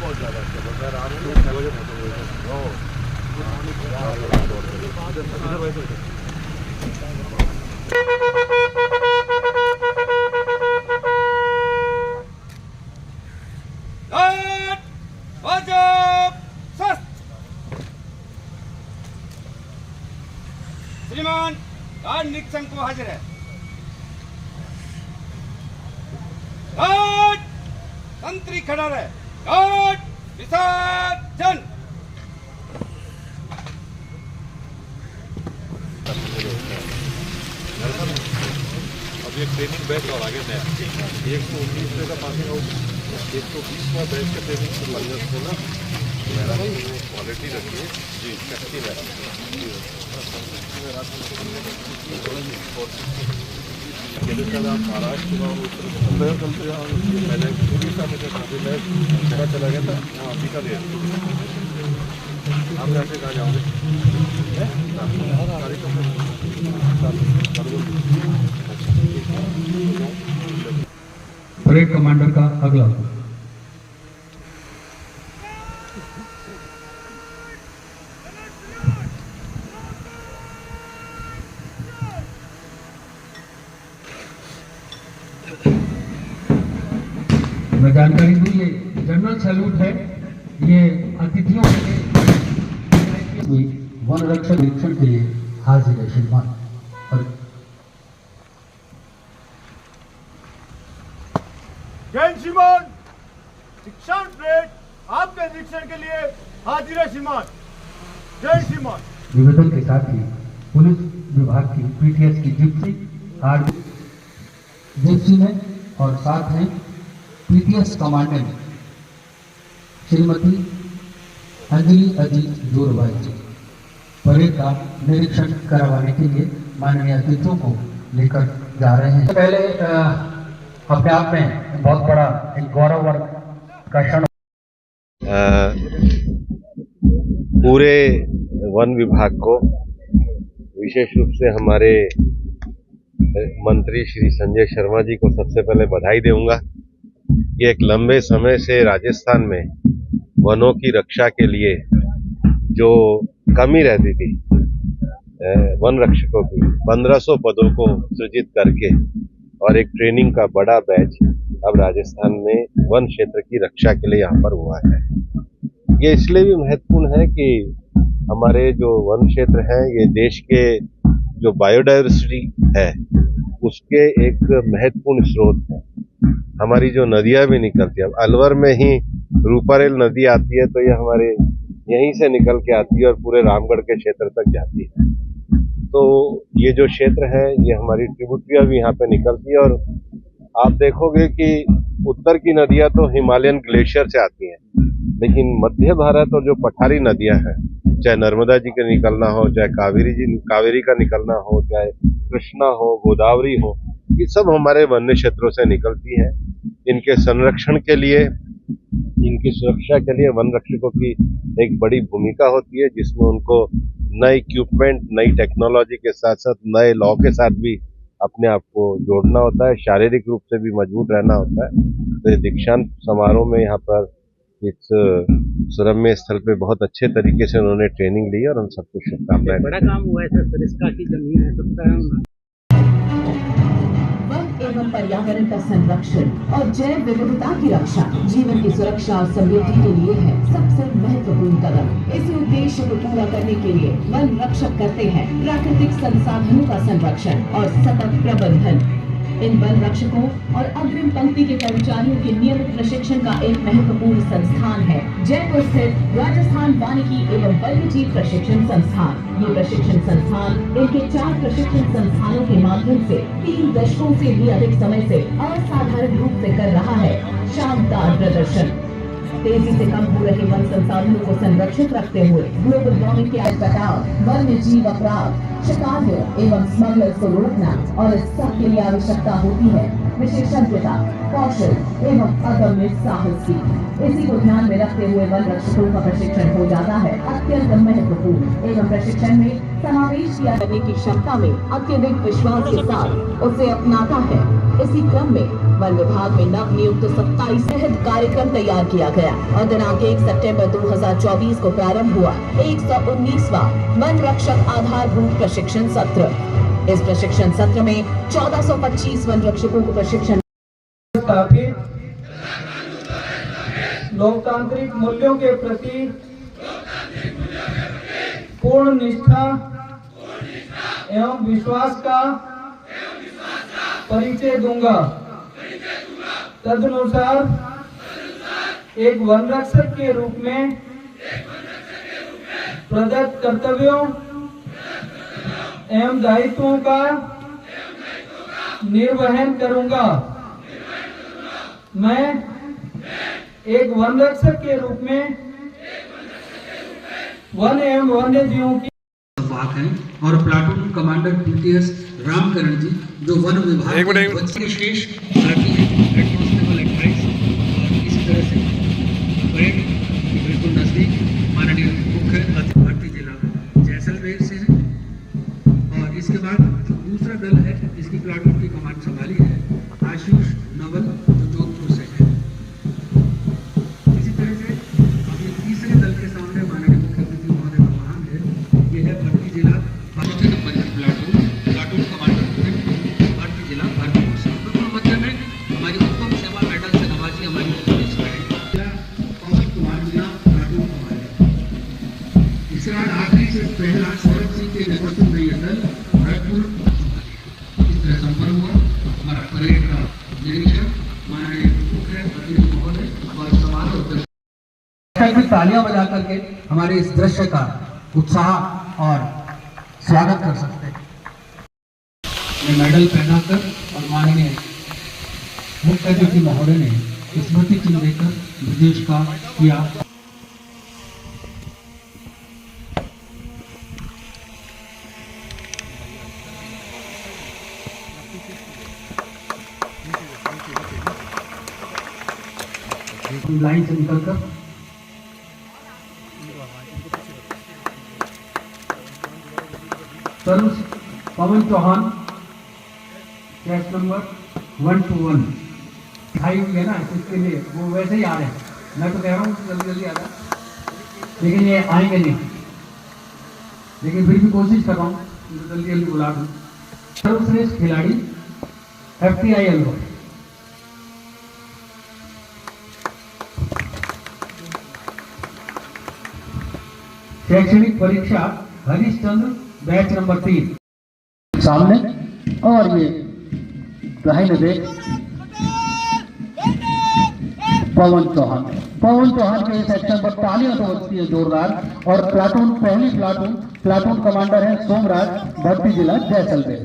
बहुत ज़्यादा अच्छा रात को 6 बजे खत्म हुई। श्रीमान गार्ड निरीक्षण को हाजिर है। गार्ड तंत्री खड़ा रहे। गार्ड विसर्जन। अब ये ट्रेनिंग बैच और आगे नया 119 का पासिंग आउट 120वां बैच का ट्रेनिंग को ना क्वालिटी रखिए जी शक्ति महाराष्ट्र मैंने उड़ीसा में मैं चला गया था वहाँ अफ्रीका गया। आप कैसे कहाँ जाओगे? परेड कमांडर का अगला मैं जानकारी दूं, ये जनरल सैल्यूट है। ये अतिथियों के लिए वन रक्षक निरीक्षण के लिए हाजिर है श्रीमान। जय श्रीमान, शिक्षण परेड आपके निरीक्षण के लिए हाजिर है श्रीमान। जय श्रीमान। निवेदन के साथ ही पुलिस विभाग की पीटीएस की जिप्सी में और साथ हैं पीटीएस कमांडेंट श्रीमती अंजलि अजीत जोरबाई जी परेड का निरीक्षण करवाने के लिए माननीय अतिथियों को लेकर जा रहे हैं। पहले अपने आप में बहुत बड़ा एक गौरव का क्षण। पूरे वन विभाग को विशेष रूप से हमारे मंत्री श्री संजय शर्मा जी को सबसे पहले बधाई दूंगा कि एक लंबे समय से राजस्थान में वनों की रक्षा के लिए जो कमी रहती थी वन रक्षकों की 1500 पदों को सृजित करके और एक ट्रेनिंग का बड़ा बैच अब राजस्थान में वन क्षेत्र की रक्षा के लिए यहाँ पर हुआ है। ये इसलिए भी महत्वपूर्ण है कि हमारे जो वन क्षेत्र हैं ये देश के जो बायोडाइवर्सिटी है उसके एक महत्वपूर्ण स्रोत है। हमारी जो नदियां भी निकलती है, अब अलवर में ही रूपारेल नदी आती है तो ये हमारे यहीं से निकल के आती है और पूरे रामगढ़ के क्षेत्र तक जाती है। तो ये जो क्षेत्र है ये हमारी ट्रिब्यूटरियां भी यहाँ पे निकलती है और आप देखोगे कि उत्तर की नदियां तो हिमालयन ग्लेशियर से आती हैं, लेकिन मध्य भारत और जो पठारी नदियां हैं, चाहे नर्मदा जी का निकलना हो, चाहे कावेरी का निकलना हो, चाहे कृष्णा हो, गोदावरी हो, ये सब हमारे वन्य क्षेत्रों से निकलती है। इनके संरक्षण के लिए, इनकी सुरक्षा के लिए वन रक्षकों की एक बड़ी भूमिका होती है, जिसमें उनको नए इक्विपमेंट, नई टेक्नोलॉजी के साथ साथ नए लॉ के साथ भी अपने आप को जोड़ना होता है, शारीरिक रूप से भी मजबूत रहना होता है। तो दीक्षांत समारोह में यहाँ पर इस सुरम्य स्थल पे बहुत अच्छे तरीके से उन्होंने ट्रेनिंग ली और उन सबको शुभकामनाएं। बड़ा काम हुआ है सर, इसका की जमीन है सबका एवं पर्यावरण का संरक्षण और जैव विविधता की रक्षा जीवन की सुरक्षा और समृद्धि के लिए है सबसे महत्वपूर्ण कदम। इसी उद्देश्य को पूरा करने के लिए वन रक्षक करते हैं प्राकृतिक संसाधनों का संरक्षण और सतत प्रबंधन। इन वन रक्षकों और अग्रिम पंक्ति के कर्मचारियों के नियमित प्रशिक्षण का एक महत्वपूर्ण संस्थान है जयपुर स्थित राजस्थान वानिकी एवं वन्यजीव प्रशिक्षण संस्थान। ये प्रशिक्षण संस्थान इनके 4 प्रशिक्षण संस्थानों के माध्यम से 3 दशकों से भी अधिक समय से असाधारण रूप से कर रहा है शानदार प्रदर्शन। तेजी से कम हो रहे वन संसाधनों को संरक्षित रखते हुए ग्लोबल वार्मिंग के कटाव, वन्य जीव अपराध, शिकारियों एवं स्मगलर्स को रोकना और इस सब के लिए आवश्यकता होती है विशेषज्ञता, कौशल एवं अदम्य साहस की। इसी को ध्यान में रखते हुए वन रक्षकों का प्रशिक्षण हो जाता है अत्यंत महत्वपूर्ण एवं प्रशिक्षण में समावेश किया जाने की क्षमता में अत्यधिक विश्वास के साथ उसे अपनाता है। इसी क्रम में वन विभाग में नव नियुक्त 27 तहत कार्यक्रम तैयार किया गया और दिनांक 1 सितंबर 2024 को प्रारंभ हुआ 119वां वन रक्षक आधारभूत प्रशिक्षण सत्र। इस प्रशिक्षण सत्र में 1425 वन रक्षकों को प्रशिक्षण लोकतांत्रिक मूल्यों के प्रति पूर्ण निष्ठा एवं विश्वास का परिचय दूंगा। तदनुसार एक वन रक्षक के रूप में प्रदत्त कर्तव्यों एवं दायित्वों का निर्वहन करूंगा। मैं एक वन रक्षक के रूप में वन एवं वन्य जीवों की बात है और प्लाटून कमांडर पीटीएस रामकरण जी जो वन विभाग विशेष साथी है हेड कांस्टेबल 28 और इसी तरह से परेड के बिल्कुल नजदीक माननीय मुख्य अतिथि भारतीय जिला जैसलमेर से है। और इसके बाद जो दूसरा दल है इसकी प्लाटून की कमांड संभाली है आशीष नवल जो जोधपुर से है। इसी तरह से अभी तीसरे दल के सामने माननीय मुख्य अतिथि महोदय का वाहन है। ये है भर्ती जिला प्लाटून कमांडर भारतीय जिला भारतीय से बिल्कुल मध्य में हमारी उत्तम सेवा मेडल से नवाजी हमारी पुलिस है कौशल कुमार जिला प्लाटून कमांडर। इसके बाद आखिरी से पहला सौरभ सिंह के नेतृत्व में यह दल भरतपुर इस तरह संपन्न हुआ। हमारा परेड का निरीक्षक माननीय मुख्य अतिथि महोदय और समारोह तालियां बजा करके हमारे इस दृश्य का उत्साह और स्वागत कर सकते हैं। मेडल पहनाकर और माननीय मुख्य अतिथि महोदय ने स्मृति चिन्ह देकर विदेश का किया। लाइन से निकलकर पवन चौहान कैश नंबर 121 भाई हुई है ना इसके लिए वो वैसे ही आ रहे हैं। मैं तो कह रहा हूँ जल्दी जल्दी आ जाए लेकिन ये आएंगे नहीं, लेकिन फिर भी कोशिश कर रहा हूँ जल्दी जल्दी बुला दूँ। सर्वश्रेष्ठ खिलाड़ी FTI अलवर शैक्षणिक परीक्षा हरिश्चंद्र बैच नंबर 3 सामने। और ये दाहिने देख पवन चौहान के सेक्शन पर तालियां तो बजती है जोरदार। और प्लाटून पहली प्लाटून कमांडर है सोमराज भर्ती जिला जैसलमेर।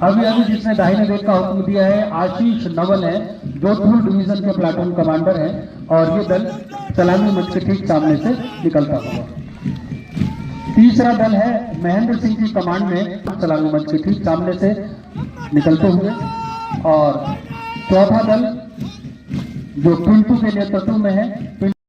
अभी जिसने दाहिने देख का हुक्म दिया है आशीष नवल है जोधपुर डिवीजन के प्लाटून कमांडर है। और ये दल सलामी मंच के ठीक सामने से निकलता हुआ। तीसरा दल है महेंद्र सिंह की कमांड में सलामी मंच के ठीक सामने से निकलते हुए। और चौथा दल जो पिंटू के नेतृत्व में है